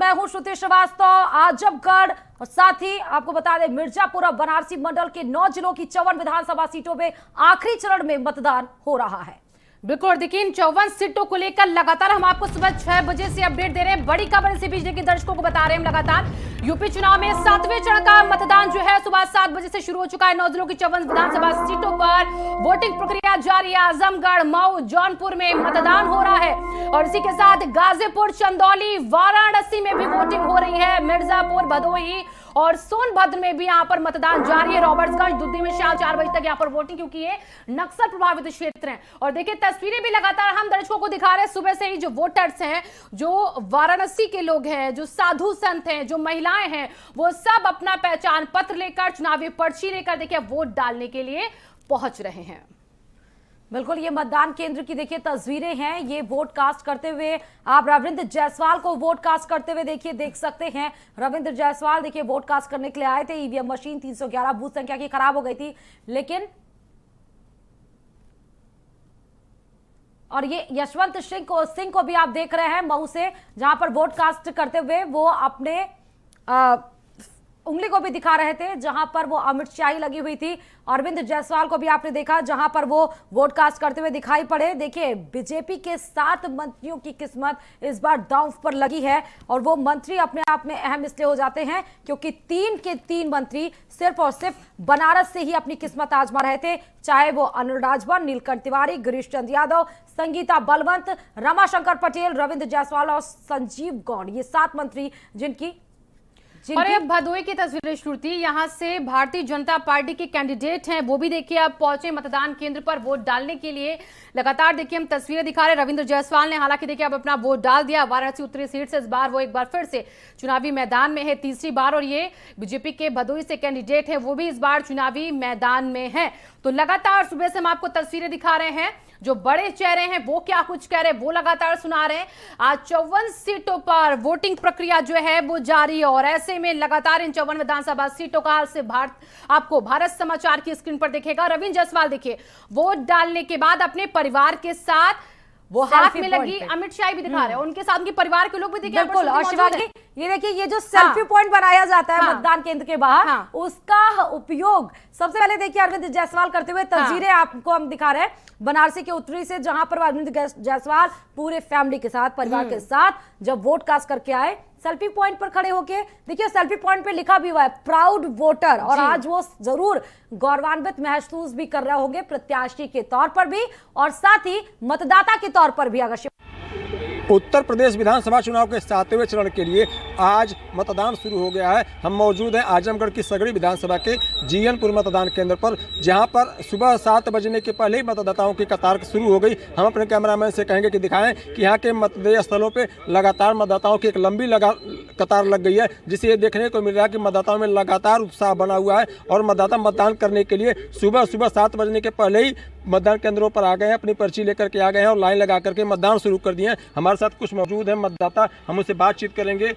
मैं हूं श्रुति श्रीवास्तव। आजमगढ़ और साथ ही आपको बता दें मिर्जापुर और बनारसी मंडल के 9 जिलों की 54 विधानसभा सीटों में आखिरी चरण में मतदान हो रहा है। बिल्कुल, देखिए इन 54 सीटों को लेकर लगातार हम आपको सुबह 6 बजे से अपडेट दे रहे हैं। बड़ी खबर इसी बीच के दर्शकों को बता रहे हैं, लगातार यूपी चुनाव में 7वें चरण का मतदान जो है सुबह 7 बजे से शुरू हो चुका है। 9 जिलों की 54 विधानसभा सीटों पर वोटिंग प्रक्रिया जारी है। आजमगढ़, मऊ, जौनपुर में मतदान हो रहा है और इसी के साथ गाजीपुर, चंदौली, वाराणसी में भी वोटिंग हो रही है। मिर्जापुर, भदोही और सोनभद्र में भी यहाँ पर मतदान जारी है। रॉबर्ट्सगंज, दुद्दी में शाम 4 बजे तक यहाँ पर वोटिंग, क्योंकि ये नक्सल प्रभावित क्षेत्र हैं। और देखिए तस्वीरें भी लगातार हम दर्शकों को दिखा रहे हैं। सुबह से ही जो वोटर्स हैं, जो वाराणसी के लोग हैं, जो साधु संत हैं, जो महिलाएं हैं, वो सब अपना पहचान पत्र लेकर, चुनावी पर्ची लेकर देखिए वोट डालने के लिए पहुंच रहे हैं। बिल्कुल, ये मतदान केंद्र की देखिए तस्वीरें हैं। ये वोट कास्ट करते हुए आप रविंद्र जायसवाल को वोट कास्ट करते हुए देखिए देख सकते हैं। रविंद्र जायसवाल देखिए वोट कास्ट करने के लिए आए थे। ईवीएम मशीन 311 बूथ संख्या की खराब हो गई थी, लेकिन और ये यशवंत सिंह को भी आप देख रहे हैं मऊ से, जहां पर वोट कास्ट करते हुए वो अपने उंगली को भी दिखा रहे थे, जहां पर वो अमिट शाही लगी हुई थी। अरविंद जायसवाल को भी आपने देखा जहां पर वो वोट कास्ट करते हुए दिखाई पड़े। देखिए बीजेपी के 7 मंत्रियों की किस्मत इस बार दांव पर लगी है और वो मंत्री अपने आप में अहम इसलिए हो जाते हैं क्योंकि 3 के 3 मंत्री सिर्फ और सिर्फ बनारस से ही अपनी किस्मत आजमा रहे थे, चाहे वो अनिल राजभर, नीलकंठ तिवारी, गिरीश चंद्र यादव, संगीता बलवंत, रमाशंकर पटेल, रविंद्र जायसवाल और संजीव गौड़, ये 7 मंत्री जिनकी और अब भदोही की तस्वीरें श्रुति, यहाँ से भारतीय जनता पार्टी के कैंडिडेट हैं, वो भी देखिए अब पहुंचे मतदान केंद्र पर वोट डालने के लिए। लगातार देखिए हम तस्वीरें दिखा रहे हैं। रविंद्र जायसवाल ने हालांकि देखिए अब अपना वोट डाल दिया। वाराणसी उत्तरी सीट से इस बार वो एक बार फिर से चुनावी मैदान में है, तीसरी बार, और ये बीजेपी के भदोही से कैंडिडेट है, वो भी इस बार चुनावी मैदान में है। तो लगातार सुबह से हम आपको तस्वीरें दिखा रहे हैं। जो बड़े चेहरे हैं वो क्या कुछ कह रहे हैं वो लगातार सुना रहे हैं। आज 54 सीटों पर वोटिंग प्रक्रिया जो है वो जारी है और ऐसे में लगातार इन 54 विधानसभा सीटों का हाल से आपको भारत समाचार की स्क्रीन पर दिखेगा। रविंद्र जायसवाल देखिए वोट डालने के बाद अपने परिवार के साथ वो हाथ में लगी अमित शाही भी दिखा रहे हैं, उनके साथ उनके परिवार के लोग भी देखिए। बिल्कुल, और शिवाजी ये देखिए ये जो सेल्फी पॉइंट बनाया जाता है मतदान केंद्र के बाहर, उसका उपयोग सबसे पहले देखिए अरविंद जायसवाल करते हुए तस्वीरें आपको हम दिखा रहे हैं बनारसी के उत्तरी से, जहां पर अरविंद जायसवाल पूरे फैमिली के साथ, परिवार के साथ जब वोट कास्ट करके आए, सेल्फी पॉइंट पर खड़े होके देखिए सेल्फी पॉइंट पे लिखा भी हुआ है प्राउड वोटर, और आज वो जरूर गौरवान्वित महसूस भी कर रहे होंगे प्रत्याशी के तौर पर भी और साथ ही मतदाता के तौर पर भी। अगर उत्तर प्रदेश विधानसभा चुनाव के 7वें चरण के लिए आज मतदान शुरू हो गया है। हम मौजूद हैं आजमगढ़ की सगड़ी विधानसभा के जीयनपुर मतदान केंद्र पर, जहां पर सुबह 7 बजने के पहले ही मतदाताओं की कतार शुरू हो गई। हम अपने कैमरामैन से कहेंगे कि दिखाएं कि यहाँ के मतदेय स्थलों पे लगातार मतदाताओं की एक लंबी कतार लग गई है, जिसे ये देखने को मिल रहा है कि मतदाताओं में लगातार उत्साह बना हुआ है और मतदाता मतदान करने के लिए सुबह 7 बजने के पहले ही मतदान केंद्रों पर आ गए हैं, अपनी पर्ची लेकर के आ गए हैं और लाइन लगा करके मतदान शुरू कर दिए हैं। हमारे साथ कुछ मौजूद हैं मतदाता, हम उनसे बातचीत करेंगे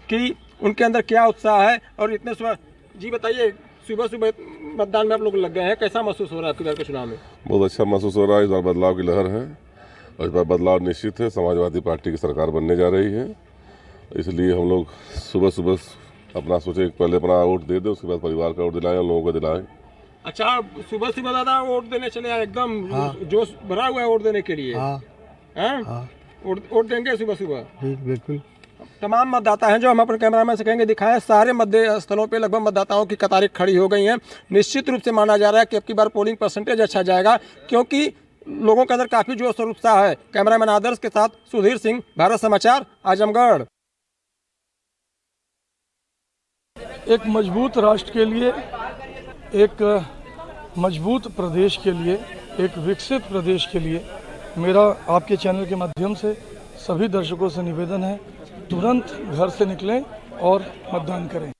कि उनके अंदर क्या उत्साह है। और इतने सुबह जी बताइए, सुबह मतदान में आप लोग लग गए हैं, कैसा महसूस हो रहा है आपके बार के चुनाव में? बहुत अच्छा महसूस हो रहा है। इस बार बदलाव की लहर है और इस बार बदलाव निश्चित है। समाजवादी पार्टी की सरकार बनने जा रही है, इसलिए हम लोग सुबह अपना सोचे पहले अपना वोट दे दें, उसके बाद परिवार का वोट दिलाएं और लोगों को दिलाएं। अच्छा, सुबह दादा वोट देने चले आए, एकदम जोश भरा हुआ है वोट देने के लिए। वोट देंगे सुबह? बिल्कुल। तमाम मतदाता हैं जो हम अपने कैमरामैन से कहेंगे दिखाएं, सारे मतदेय स्थलों पे लगभग मतदाताओं की कतारें खड़ी हो गई हैं। निश्चित रूप से माना जा रहा है कि अब की बार पोलिंग परसेंटेज अच्छा जाएगा, क्योंकि लोगों के अंदर काफी जोश और उत्साह है। कैमरामैन आदर्श के साथ सुधीर सिंह, भारत समाचार, आजमगढ़। एक मजबूत राष्ट्र के लिए, एक मजबूत प्रदेश के लिए, एक विकसित प्रदेश के लिए मेरा आपके चैनल के माध्यम से सभी दर्शकों से निवेदन है, तुरंत घर से निकलें और मतदान करें।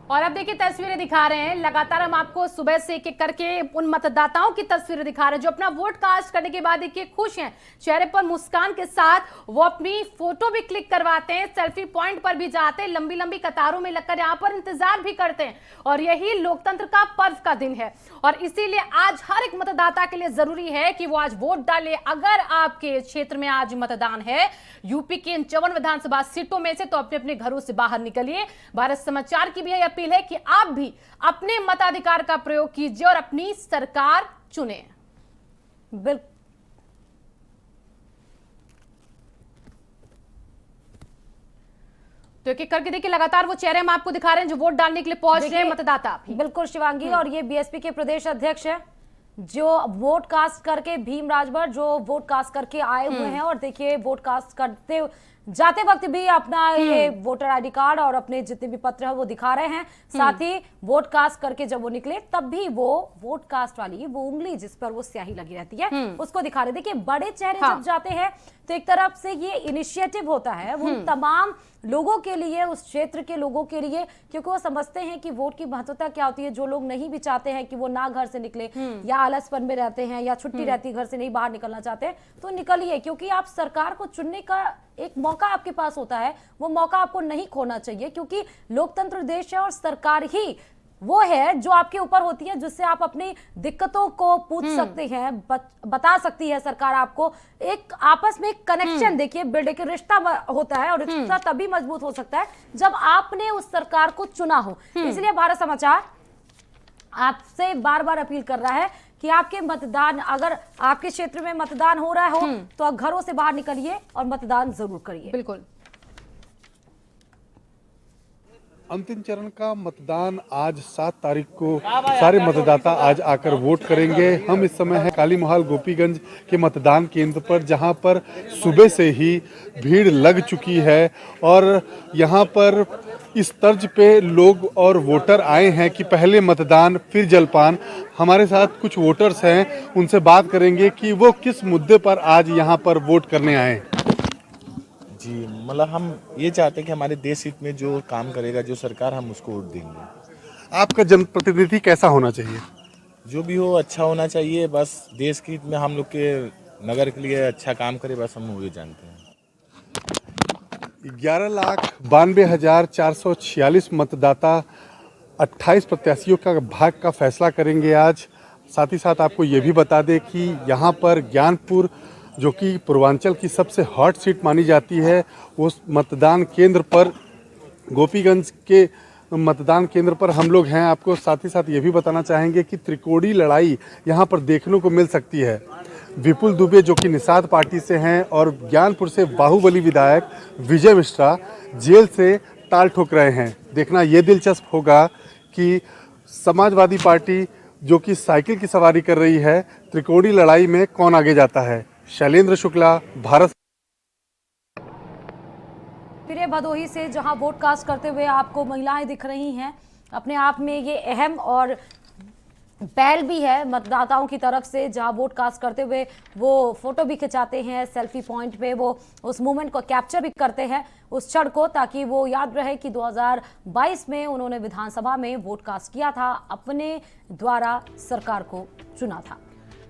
और अब देखिए तस्वीरें दिखा रहे हैं, लगातार हम आपको सुबह से एक एक करके उन मतदाताओं की तस्वीरें दिखा रहे हैं जो अपना वोट कास्ट करने के बाद देखिए खुश हैं, चेहरे पर मुस्कान के साथ वो अपनी फोटो भी क्लिक करवाते हैं, सेल्फी पॉइंट पर भी जाते हैं, लंबी लंबी कतारों में लगकर यहाँ पर इंतजार भी करते हैं। और यही लोकतंत्र का पर्व का दिन है और इसीलिए आज हर एक मतदाता के लिए जरूरी है कि वो आज वोट डाले। अगर आपके क्षेत्र में आज मतदान है यूपी की इन 54 विधानसभा सीटों में से, तो अपने अपने घरों से बाहर निकलिए। भारत समाचार की भी यह अपील है कि आप भी अपने मताधिकार का प्रयोग कीजिए और अपनी सरकार चुने। बिल्कुल। तो एक एक करके देखिए लगातार वो चेहरे हम आपको दिखा रहे हैं जो वोट डालने के लिए पहुंच रहे हैं मतदाता। बिल्कुल शिवांगी, और ये बीएसपी के प्रदेश अध्यक्ष है जो वोट कास्ट करके, भीम राजभर जो वोट कास्ट करके आए हुए हैं। और देखिए वोट कास्ट करते जाते वक्त भी अपना ये वोटर आईडी कार्ड और अपने जितने भी पत्र है वो दिखा रहे हैं। साथ ही वोट कास्ट करके जब वो निकले तब भी वो वोट कास्ट वाली वो उंगली जिस पर वो स्याही लगी रहती है उसको दिखा रहे। देखिए बड़े चेहरे जब जाते हैं तो एक तरफ से ये इनिशिएटिव होता है वो तमाम लोगों के लिए, उस क्षेत्र के लोगों के लिए, क्योंकि वो समझते हैं कि वोट की महत्वता क्या होती है। जो लोग नहीं भी चाहते हैं कि वो ना घर से निकले या आलसपन में रहते हैं या छुट्टी रहती है, घर से नहीं बाहर निकलना चाहते, तो निकलिए, क्योंकि आप सरकार को चुनने का एक मौका आपके पास होता है। वो मौका आपको नहीं खोना चाहिए, क्योंकि लोकतंत्र देश है और सरकार ही वो है जो आपके ऊपर होती है, जिससे आप अपनी दिक्कतों को पूछ सकते हैं, बता सकती है सरकार आपको। एक आपस में एक कनेक्शन देखिए बिल्ड, एक रिश्ता होता है और रिश्ता तभी मजबूत हो सकता है जब आपने उस सरकार को चुना हो। इसलिए भारत समाचार आपसे बार बार अपील कर रहा है कि आपके मतदान, अगर आपके क्षेत्र में मतदान हो रहा हो तो आप घरों से बाहर निकलिए और मतदान जरूर करिए। बिल्कुल। अंतिम चरण का मतदान आज 7 तारीख को सारे मतदाता आज आकर वोट करेंगे। हम इस समय हैं काली मोहाल गोपीगंज के मतदान केंद्र पर, जहां पर सुबह से ही भीड़ लग चुकी है और यहां पर इस तर्ज पे लोग और वोटर आए हैं कि पहले मतदान फिर जलपान। हमारे साथ कुछ वोटर्स हैं, उनसे बात करेंगे कि वो किस मुद्दे पर आज यहाँ पर वोट करने आए। जी, मतलब हम ये चाहते हैं कि हमारे देश हित में जो काम करेगा, जो सरकार, हम उसको वोट देंगे। आपका जनप्रतिनिधि कैसा होना चाहिए? जो भी हो अच्छा होना चाहिए, बस देश के हित में हम लोग के नगर के लिए अच्छा काम करे, बस हम वही जानते हैं। 11,92,446 मतदाता 28 प्रत्याशियों का भाग का फैसला करेंगे आज। साथ ही साथ आपको ये भी बता दें कि यहाँ पर ज्ञानपुर, जो कि पूर्वांचल की सबसे हॉट सीट मानी जाती है, उस मतदान केंद्र पर, गोपीगंज के मतदान केंद्र पर हम लोग हैं। आपको साथ ही साथ ये भी बताना चाहेंगे कि त्रिकोणीय लड़ाई यहाँ पर देखने को मिल सकती है। विपुल दुबे जो कि निषाद पार्टी से हैं और ज्ञानपुर से बाहुबली विधायक विजय मिश्रा जेल से ताल ठोक रहे हैं। देखना ये दिलचस्प होगा कि समाजवादी पार्टी जो कि साइकिल की सवारी कर रही है, त्रिकोणीय लड़ाई में कौन आगे जाता है। शैलेंद्र शुक्ला, भारत। फिर भदोही से जहां वोट कास्ट करते हुए आपको महिलाएं दिख रही हैं, अपने आप में ये अहम और पहल भी है मतदाताओं की तरफ से, जहां वोट कास्ट करते हुए वो फोटो भी खिंचाते हैं सेल्फी पॉइंट पे, वो उस मोमेंट को कैप्चर भी करते हैं, उस क्षण को, ताकि वो याद रहे कि 2022 में उन्होंने विधानसभा में वोट कास्ट किया था, अपने द्वारा सरकार को चुना था।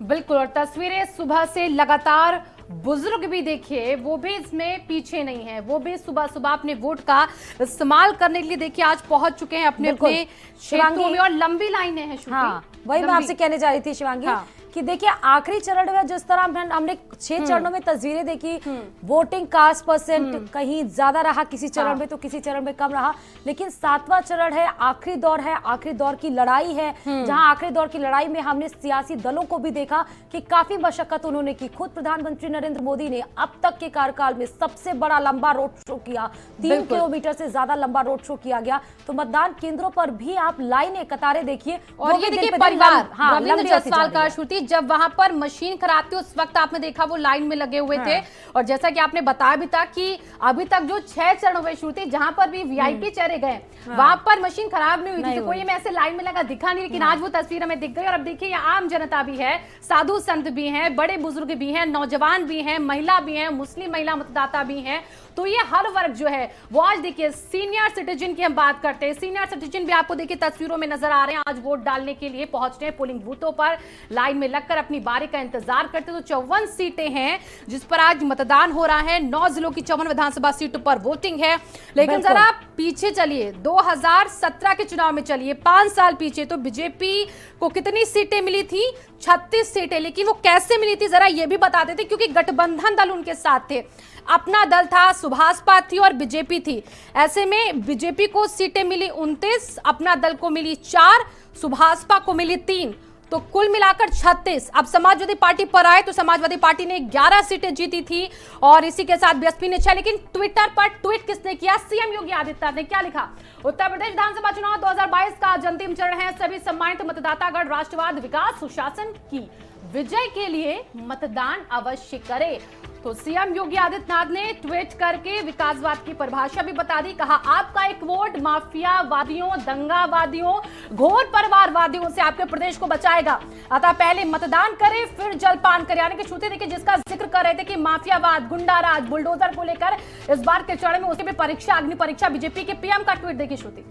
बिल्कुल। और तस्वीरें सुबह से लगातार बुजुर्ग भी देखिए, वो भी इसमें पीछे नहीं है, वो भी सुबह सुबह अपने वोट का इस्तेमाल करने के लिए देखिए आज पहुंच चुके हैं अपने अपने क्षेत्रों में और लंबी लाइनें हैं। हाँ, वही मैं आपसे कहने जा रही थी शिवांगी। हाँ। कि देखिए आखिरी चरण में जिस तरह हमने 6 चरणों में तस्वीरें देखी, वोटिंग कास्ट परसेंट कहीं ज्यादा रहा, किसी चरण में तो किसी चरण में कम रहा, लेकिन 7वां चरण है, आखिरी दौर है, आखिरी दौर की लड़ाई है, जहां आखिरी दौर की लड़ाई में हमने सियासी दलों को भी देखा कि काफी मशक्कत उन्होंने की। खुद प्रधानमंत्री नरेंद्र मोदी ने अब तक के कार्यकाल में सबसे बड़ा लंबा रोड शो किया, 3 किलोमीटर से ज्यादा लंबा रोड शो किया गया। तो मतदान केंद्रों पर भी आप लाइनें, कतारें देखिए, और ये देखिए परिवार, रविंद्र जायसवाल का, श्रुति थी जब वहां पर मशीन खराब थी, उस वक्त आपने देखा वो लाइन में लगे हुए थे। और जैसा कि आपने बताया भी था कि अभी तक जो 6 चरणों में शुरू थी, जहां पर भी वीआईपी चेहरे गए वहां पर मशीन खराब नहीं हुई थी, तो कोई में ऐसे लाइन में लगा दिखा नहीं, लेकिन आज वो तस्वीर हमें दिख गई। और अब देखिए आम जनता भी है, साधु संत भी हैं, बड़े बुजुर्ग भी हैं, नौजवान भी हैं, महिला भी हैं, मुस्लिम महिला मतदाता भी हैं। तो ये हर वर्ग जो है वो आज देखिए सीनियर सिटीजन की हम बात करते हैं, सीनियर सिटीजन भी आपको देखिए तस्वीरों में नजर आ रहे हैं, आज वोट डालने के लिए पहुंच रहे हैं पोलिंग बूथों पर, लाइन में लगकर अपनी बारी का इंतजार करते। तो 54 सीटें हैं जिस पर आज मतदान हो रहा है, 9 जिलों की 54 विधानसभा सीटों पर वोटिंग है। लेकिन जरा पीछे चलिए, 2017 के चुनाव में चलिए 5 साल पीछे, तो बीजेपी को कितनी सीटें मिली थी? 36 सीटें। लेकिन वो कैसे मिली थी जरा ये भी बताते थे, क्योंकि गठबंधन दल उनके साथ थे, अपना दल था, सुभाषपा थी और बीजेपी थी। ऐसे में बीजेपी को सीटें मिली 29, अपना दल को मिली 4, सुभाषपा को मिली 3, तो कुल मिलाकर 36। अब समाजवादी पार्टी पर आए तो समाजवादी पार्टी ने 11 सीटें जीती थी और इसी के साथ बीएसपी ने 6। लेकिन ट्विटर पर ट्वीट किसने किया? सीएम योगी आदित्यनाथ ने क्या लिखा? उत्तर प्रदेश विधानसभा चुनाव 2022 का आज अंतिम चरण है, सभी सम्मानित मतदातागण राष्ट्रवाद, विकास, सुशासन की विजय के लिए मतदान अवश्य करें। तो सीएम योगी आदित्यनाथ ने ट्वीट करके विकासवाद की परिभाषा भी बता दी, कहा आपका एक वोट माफियावादियों, दंगावादियों, घोर परिवारवादियों से आपके प्रदेश को बचाएगा, अतः पहले मतदान करें फिर जलपान करें। यानी कि श्रुति देखिए जिसका जिक्र कर रहे थे कि माफियावाद, गुंडाराज, बुलडोजर को लेकर इस बार के चरण में उसकी भी परीक्षा, अग्नि परीक्षा, बीजेपी के पीएम का ट्वीट देखिए श्रुति।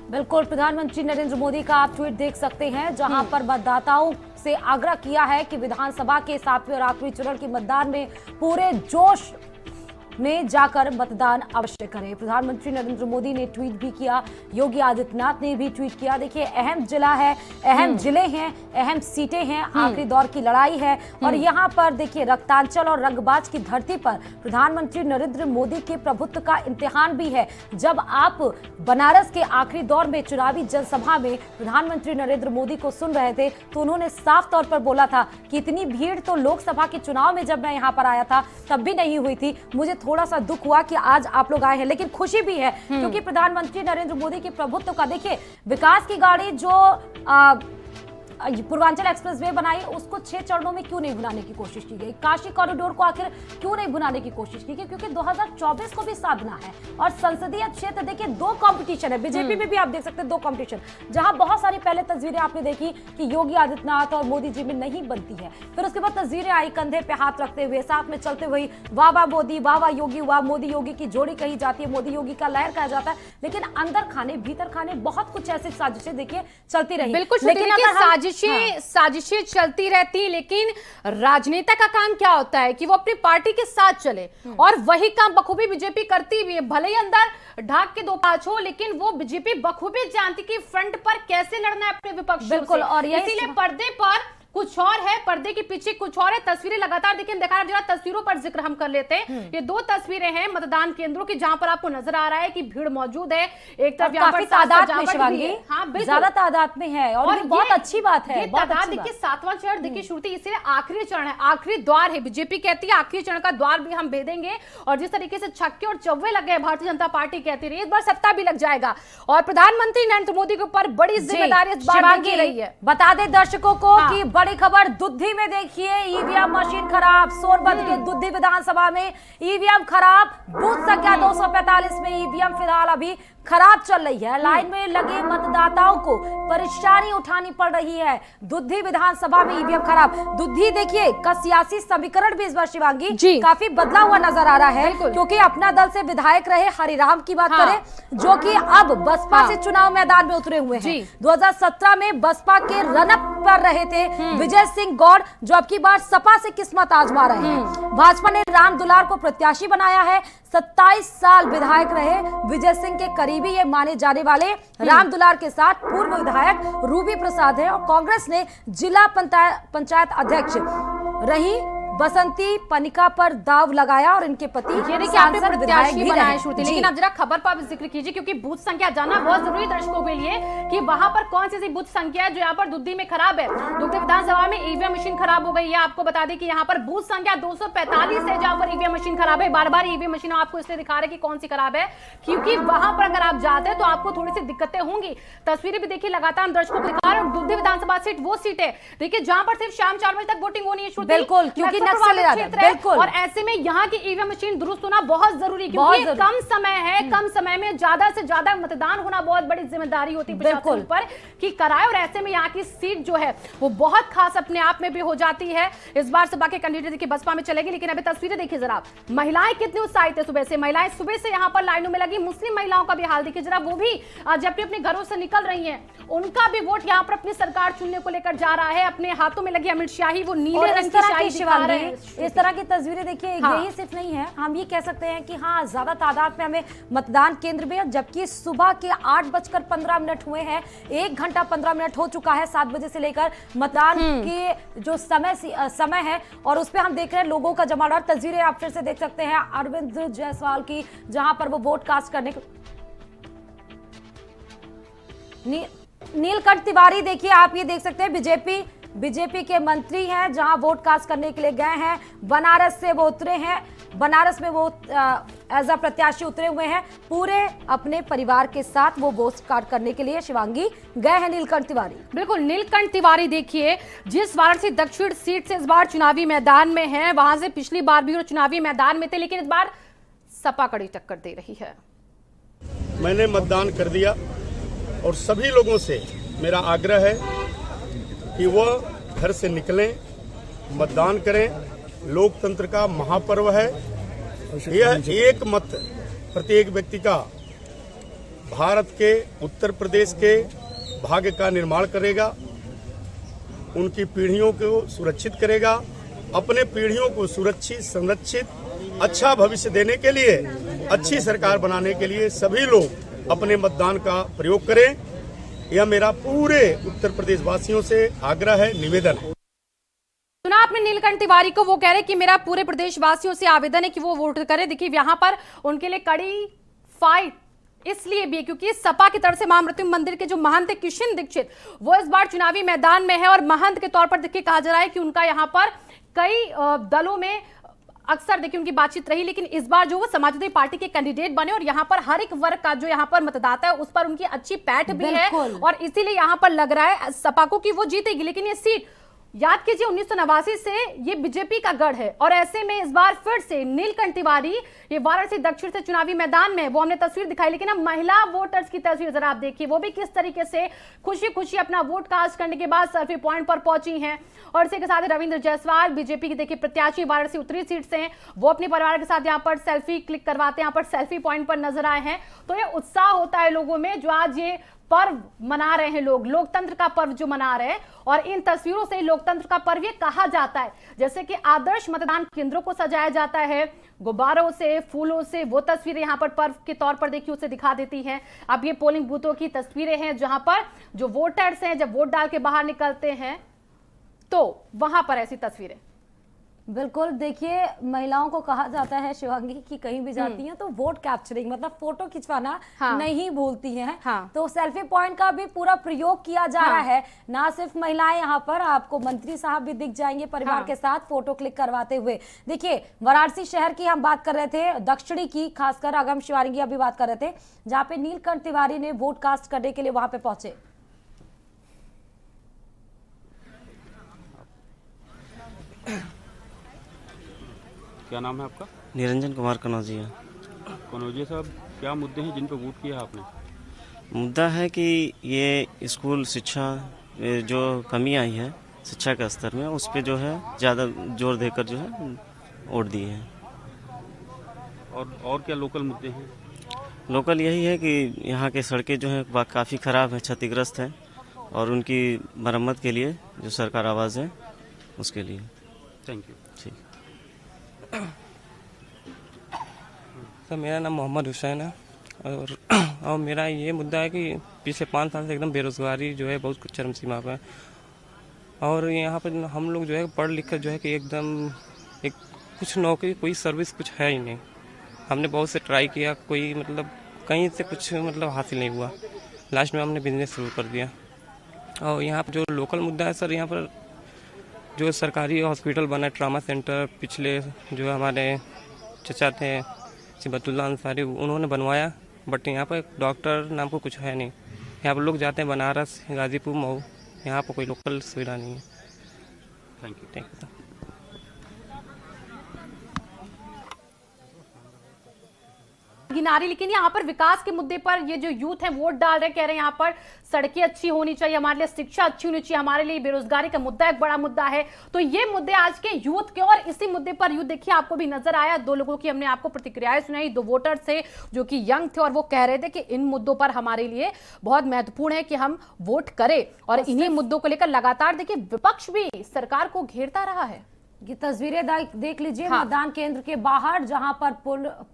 बिल्कुल, प्रधानमंत्री नरेंद्र मोदी का आप ट्वीट देख सकते हैं जहां पर मतदाताओं से आग्रह किया है कि विधानसभा के 7वें और आखिरी चरण के मतदान में पूरे जोश में जाकर मतदान अवश्य करें। प्रधानमंत्री नरेंद्र मोदी ने ट्वीट भी किया, योगी आदित्यनाथ ने भी ट्वीट किया। देखिए अहम जिला है, अहम जिले हैं, अहम सीटें हैं, आखिरी दौर की लड़ाई है और यहाँ पर देखिए रक्तांचल और रंगबाज की धरती पर प्रधानमंत्री नरेंद्र मोदी के प्रभुत्व का इम्तिहान भी है। जब आप बनारस के आखिरी दौर में चुनावी जनसभा में प्रधानमंत्री नरेंद्र मोदी को सुन रहे थे तो उन्होंने साफ तौर पर बोला था कि इतनी भीड़ तो लोकसभा के चुनाव में जब मैं यहाँ पर आया था तब भी नहीं हुई थी। मुझे थोड़ा सा दुख हुआ कि आज आप लोग आए हैं, लेकिन खुशी भी है क्योंकि प्रधानमंत्री नरेंद्र मोदी के प्रभुत्व का देखिए विकास की गाड़ी जो पूर्वांचल एक्सप्रेस वे बनाई उसको 6 चरणों में क्यों नहीं बनाने की कोशिश की गई? काशी कॉरिडोर को आखिर क्यों नहीं बनाने की कोशिश की गई? क्योंकि 2024 को भी साधना है और संसदीय क्षेत्र देखिए 2 कंपटीशन है, बीजेपी में भी आप देख सकते हैं 2 कंपटीशन, जहां बहुत सारी पहले तस्वीरें आपने देखी कि योगी आदित्यनाथ और मोदी जी में नहीं बनती है, फिर उसके बाद तस्वीरें आई कंधे पे हाथ रखते हुए साथ में चलते हुए वाह वाह मोदी, वाह वाह योगी, वाह मोदी योगी की जोड़ी कही जाती है, मोदी योगी का लहर कहा जाता है। लेकिन अंदर खाने भीतर खाने बहुत कुछ ऐसी साजिशें देखिए चलती रही। बिल्कुल, लेकिन साजिशें चलती रहती, लेकिन राजनेता का काम क्या होता है कि वो अपनी पार्टी के साथ चले और वही काम बखूबी बीजेपी करती भी है। भले ही अंदर ढाक के 2 पांच हो, लेकिन वो बीजेपी बखूबी जानती कि फ्रंट पर कैसे लड़ना है अपने विपक्ष। बिल्कुल, और इसीलिए पर्दे पर कुछ और है, पर्दे के पीछे कुछ और है। तस्वीरें लगातार देखिए दिखा रहा है, जरा तस्वीरों पर जिक्र हम कर लेते हैं। ये 2 तस्वीरें हैं मतदान केंद्रों की जहां पर आपको नजर आ रहा है कि भीड़ मौजूद है। एक तरफ यहाँ पर तादाद में शिवांगी, हाँ बिल्कुल ज्यादा तादाद में है और ये बहुत अच्छी बात है। तादाद देखिए 7वां चरण देखिए श्रुति, इसलिए आखिरी चरण है, आखिरी द्वार है। बीजेपी कहती है आखिरी चरण का द्वार भी हम भेदेंगे और जिस तरीके से छक्के और चौवे लग गए भारतीय जनता पार्टी कहती रही, इस बार सत्ता भी लग जाएगा और प्रधानमंत्री नरेंद्र मोदी के ऊपर बड़ी जिम्मेदारी इस बार की रही है। बता दें दर्शकों को कि बड़ी खबर दुद्धि में देखिए, ईवीएम मशीन खराब, सोनभद्र के दुद्धि विधानसभा में ईवीएम खराब, बूथ संख्या 245 में ईवीएम फिलहाल अभी खराब चल रही है। लाइन में लगे मतदाताओं को परेशानी उठानी पड़ रही है। दुद्धि विधानसभा में ईवीएम खराब। दुद्धि देखिए का सियासी समीकरण भी इस बार शिवांगी काफी बदला हुआ नजर आ रहा है, क्योंकि अपना दल से विधायक रहे हरिराम की बात करें जो कि अब बसपा से चुनाव मैदान में उतरे हुए हैं। 2017 में बसपा के रनअप पर रहे थे विजय सिंह गौड़, जो अब की बार सपा से किस्मत आजमा रहे हैं। भाजपा ने राम दुलार को प्रत्याशी बनाया है। 27 साल विधायक रहे विजय सिंह के करीबी ये माने जाने वाले राम दुलार के साथ पूर्व विधायक रूबी प्रसाद है और कांग्रेस ने जिला पंचायत अध्यक्ष रही बसंती पनिका पर दाव लगाया और इनके पति ये देखिए आपने सांसद विधायक प्रत्याशी भी बनाए रहे। श्रुति, जी। लेकिन अब जरा खबर पर जिक्र कीजिए क्योंकि बूथ संख्या जानना बहुत जरूरी दर्शकों के लिए कि वहां पर कौन सी बूथ संख्या है जो यहाँ पर दुद्दी में खराब है। दुद्दी विधानसभा में ईवीएम मशीन खराब हो गई है। आपको बता दें कि यहाँ पर बूथ संख्या 245 है जहां पर ईवीएम मशीन खराब है। बार बार ईवीएम मशीन आपको इसलिए दिखा रहे कि कौन सी खराब है क्योंकि वहां पर अगर आप जाते हैं तो आपको थोड़ी सी दिक्कतें होंगी। तस्वीरें भी देखिए लगातार हम दर्शकों को दिखा रहे हैं। दुद्दी विधानसभा सीट वो सीट है देखिए जहां पर सिर्फ शाम 4 बजे तक वोटिंग होनी है श्रुति। बिल्कुल, क्योंकि नक्सल नक्सल प्रभावित क्षेत्र है बिल्कुल। और ऐसे में यहाँ की ईवीएम मशीन दुरुस्त होना बहुत जरूरी क्योंकि कम समय है, कम समय में ज्यादा से ज्यादा मतदान होना बहुत बड़ी जिम्मेदारी होती है प्रशासन पर कि कराए। और ऐसे में यहाँ की सीट जो है वो बहुत खास अपने आप में भी हो जाती है। इस बार सपा के कैंडिडेट देखिए बसपा में चलेगी, लेकिन अभी तस्वीरें देखिए जरा महिलाएं कितनी उत्साहित है सुबह से। महिलाएं सुबह से यहाँ पर लाइनों में लगी। मुस्लिम महिलाओं का भी हाल देखिए जरा, वो भी जब अपने घरों से निकल रही है उनका भी वोट यहाँ पर अपनी सरकार चुनने को लेकर जा रहा है। अपने हाथों में लगी अमित शाही, वो नीले रंग की शाही दिखा रहे हैं। इस तरह की तस्वीरें देखिए यही सिर्फ नहीं है, हम ये कह सकते हैं कि हाँ ज्यादा तादाद में हमें मतदान केंद्र में, जबकि सुबह के 8:15 हुए हैं। 1 घंटा 15 मिनट हो चुका है 7 बजे से लेकर मतदान के जो समय है और उस पर हम देख रहे हैं लोगों का जमावड़ा। तस्वीरें आप फिर से देख सकते हैं अरविंद जायसवाल की, जहां पर वो वोट कास्ट करने नीलकंठ तिवारी देखिए आप ये देख सकते हैं बीजेपी के मंत्री हैं जहां वोट कास्ट करने के लिए गए हैं। बनारस से वो उतरे हैं, बनारस में वो एज अ प्रत्याशी उतरे हुए हैं। पूरे अपने परिवार के साथ वो वोट कास्ट करने के लिए शिवांगी गए हैं नीलकंठ तिवारी। बिल्कुल, नीलकंठ तिवारी देखिए जिस वाराणसी दक्षिण सीट से इस बार चुनावी मैदान में है, वहां से पिछली बार भी वो चुनावी मैदान में थे, लेकिन इस बार सपा कड़ी टक्कर दे रही है। मैंने मतदान कर दिया और सभी लोगों से मेरा आग्रह है कि वह घर से निकलें, मतदान करें। लोकतंत्र का महापर्व है। यह एक मत प्रत्येक व्यक्ति का भारत के, उत्तर प्रदेश के भाग्य का निर्माण करेगा, उनकी पीढ़ियों को सुरक्षित करेगा। अपने पीढ़ियों को सुरक्षित, संरक्षित, अच्छा भविष्य देने के लिए, अच्छी सरकार बनाने के लिए सभी लोग अपने मतदान का प्रयोग करें। यह मेरा पूरे उत्तर प्रदेश वासियों से आग्रह है, निवेदन है। सुना आपने नीलकंठ तिवारी को, वो कह रहे कि मेरा पूरे प्रदेश वासियों से आवेदन है कि वो वोट करें। देखिए यहाँ पर उनके लिए कड़ी फाइट इसलिए भी क्योंकि सपा की तरफ से महामृत्यु मंदिर के जो महंत है किशन दीक्षित, वो इस बार चुनावी मैदान में है और महंत के तौर पर देखिए कहा जा रहा है कि उनका यहाँ पर कई दलों में अक्सर देखिए उनकी बातचीत रही, लेकिन इस बार जो वो समाजवादी पार्टी के कैंडिडेट बने और यहाँ पर हर एक वर्ग का जो यहाँ पर मतदाता है उस पर उनकी अच्छी पैठ भी है और इसीलिए यहाँ पर लग रहा है सपा को कि वो जीतेगी। लेकिन ये सीट याद कीजिए 1989 से ये बीजेपी का गढ़ है और ऐसे में इस बार फिर से नीलकंठ तिवारी ये वाराणसी दक्षिण से चुनावी मैदान में, वो हमने तस्वीर दिखाई, लेकिन अब महिला वोटर्स की तस्वीर जरा आप देखिए, वो भी किस तरीके से खुशी खुशी अपना वोट कास्ट करने के बाद सेल्फी पॉइंट पर पहुंची हैं। और इसी के साथ रविंद्र जायसवाल बीजेपी की देखिए प्रत्याशी वाराणसी उत्तरी सीट से हैं, वो अपने परिवार के साथ यहाँ पर सेल्फी क्लिक करवाते हैं, यहाँ पर सेल्फी पॉइंट पर नजर आए हैं। तो ये उत्साह होता है लोगों में जो आज ये पर्व मना रहे हैं, लोग लोकतंत्र का पर्व जो मना रहे हैं। और इन तस्वीरों से लोकतंत्र का पर्व ये कहा जाता है, जैसे कि आदर्श मतदान केंद्रों को सजाया जाता है गुब्बारों से, फूलों से। वो तस्वीरें यहाँ पर पर्व के तौर पर देखिए उसे दिखा देती हैं। अब ये पोलिंग बूथों की तस्वीरें हैं जहां पर जो वोटर्स हैं जब वोट डाल के बाहर निकलते हैं तो वहां पर ऐसी तस्वीरें। बिल्कुल, देखिए महिलाओं को कहा जाता है शिवांगी कि कहीं भी जाती हैं तो वोट कैप्चरिंग मतलब फोटो खिंचवाना नहीं भूलती हैं। तो सेल्फी पॉइंट का भी पूरा प्रयोग किया जा रहा है। ना सिर्फ महिलाएं, यहाँ पर आपको मंत्री साहब भी दिख जाएंगे परिवार के साथ फोटो क्लिक करवाते हुए। देखिए वाराणसी शहर की हम बात कर रहे थे, दक्षिणी की खासकर अगम शिवांगी अभी बात कर रहे थे, जहाँ पे नीलकंठ तिवारी ने वोट कास्ट करने के लिए वहां पे पहुंचे। क्या नाम है आपका? निरंजन कुमार कनौजिया। कनौजिया साहब, क्या मुद्दे हैं जिन पर वोट किया आपने? मुद्दा है कि ये स्कूल शिक्षा जो कमी आई है शिक्षा के स्तर में, उस पर जो है ज़्यादा जोर देकर जो है वोट दिए हैं। और क्या लोकल मुद्दे हैं? लोकल यही है कि यहाँ के सड़कें जो हैं काफ़ी ख़राब हैं, क्षतिग्रस्त हैं और उनकी मरम्मत के लिए जो सरकार आवाज़ है उसके लिए। Thank you. ठीक। सर मेरा नाम मोहम्मद हुसैन है और मेरा ये मुद्दा है कि पिछले 5 साल से एकदम बेरोज़गारी जो है बहुत चरम सीमा पर है और यहाँ पर हम लोग जो है पढ़ लिख कर जो है कि एकदम कुछ नौकरी कोई सर्विस कुछ है ही नहीं। हमने बहुत से ट्राई किया, कोई मतलब कहीं से कुछ मतलब हासिल नहीं हुआ। लास्ट में हमने बिजनेस शुरू कर दिया। और यहाँ पर जो लोकल मुद्दा है सर, यहाँ पर जो सरकारी हॉस्पिटल बना है, ट्रामा सेंटर, पिछले जो हमारे चचा थे सिबतुल्ला अंसारी, उन्होंने बनवाया, बट यहाँ पर डॉक्टर नाम को कुछ है नहीं। यहाँ पर लोग जाते हैं बनारस, गाजीपुर, मऊ, यहाँ पर कोई लोकल सुविधा नहीं है। Thank you sir. नारी, लेकिन यहाँ पर विकास के मुद्दे पर ये जो यूथ है वोट डाल रहे, कह रहे हैं यहाँ पर सड़कें अच्छी होनी चाहिए, हमारे लिए शिक्षा अच्छी होनी चाहिए, हमारे लिए बेरोजगारी का मुद्दा एक बड़ा मुद्दा है। तो ये मुद्दे आज के यूथ के, और इसी मुद्दे पर यूथ देखिए आपको भी नजर आया, दो लोगों की हमने आपको प्रतिक्रियाएं सुनाई, दो वोटर थे जो कि यंग थे और वो कह रहे थे कि इन मुद्दों पर हमारे लिए बहुत महत्वपूर्ण है कि हम वोट करें। और इन्हीं मुद्दों को लेकर लगातार देखिए विपक्ष भी सरकार को घेरता रहा है। ये तस्वीरें देख लीजिए हाँ। मतदान केंद्र के बाहर, जहां पर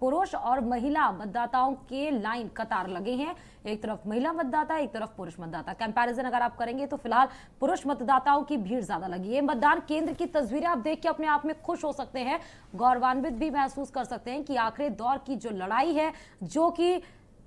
पुरुष और महिला मतदाताओं के लाइन कतार लगे हैं। एक तरफ महिला मतदाता, एक तरफ पुरुष मतदाता। कंपैरिजन अगर आप करेंगे तो फिलहाल पुरुष मतदाताओं की भीड़ ज्यादा लगी है। मतदान केंद्र की तस्वीरें आप देख के अपने आप में खुश हो सकते हैं, गौरवान्वित भी महसूस कर सकते हैं कि आखिरी दौर की जो लड़ाई है, जो कि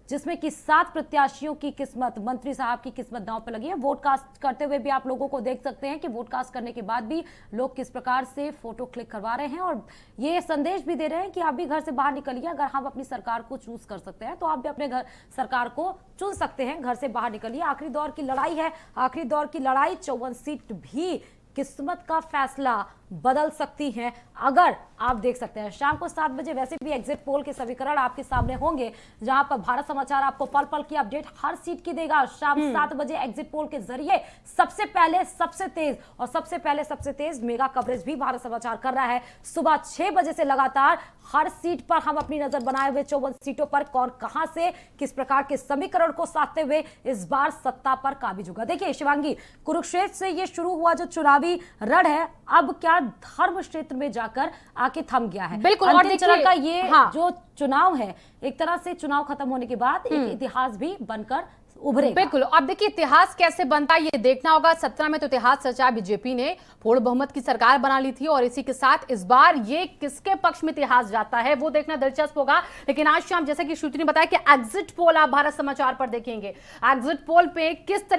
जिसमें कि 7 प्रत्याशियों की किस्मत, मंत्री साहब की किस्मत दांव पर लगी है। वोट कास्ट करते हुए भी आप लोगों को देख सकते हैं कि वोट कास्ट करने के बाद भी लोग किस प्रकार से फोटो क्लिक करवा रहे हैं और ये संदेश भी दे रहे हैं कि आप भी घर से बाहर निकलिए। अगर हम अपनी सरकार को चूज कर सकते हैं तो आप भी अपने घर सरकार को चुन सकते हैं। घर से बाहर निकलिए, आखिरी दौर की लड़ाई है। आखिरी दौर की लड़ाई, 54 सीट भी किस्मत का फैसला बदल सकती हैं। अगर आप देख सकते हैं शाम को 7 बजे वैसे भी एग्जिट पोल के समीकरण आपके सामने होंगे, जहां पर भारत समाचार आपको पल पल की अपडेट हर सीट की देगा। शाम 7 बजे एग्जिट पोल के जरिए सबसे पहले सबसे तेज और सबसे पहले सबसे तेज मेगा कवरेज भी भारत समाचार कर रहा है। सुबह 6 बजे से लगातार हर सीट पर हम अपनी नजर बनाए हुए 54 सीटों पर कौन कहां से किस प्रकार के समीकरण को साधते हुए इस बार सत्ता पर काबिज होगा। देखिए शिवांगी, कुरुक्षेत्र से ये शुरू हुआ जो चुनावी रण है, अब क्या धर्म क्षेत्र में जाकर आके थम गया है। बिल्कुल, और अंतिम चरण का ये हाँ। जो चुनाव है, एक तरह से चुनाव खत्म होने के बाद एक इतिहास भी बनकर उभरेगा। बिल्कुल, अब देखिए इतिहास कैसे बनता है ये देखना होगा। 17 में तो इतिहास रचा, बीजेपी ने पूर्ण बहुमत की सरकार बना ली थी और इसी के साथ इस बार ये किसके पक्ष में इतिहास जाता है वो देखना दिलचस्प होगा। लेकिन आज शाम जैसे कि श्रुति ने बताया कि एग्जिट पोल आप भारत समाचार पर देखेंगे, एग्जिट पोल पे किस तरह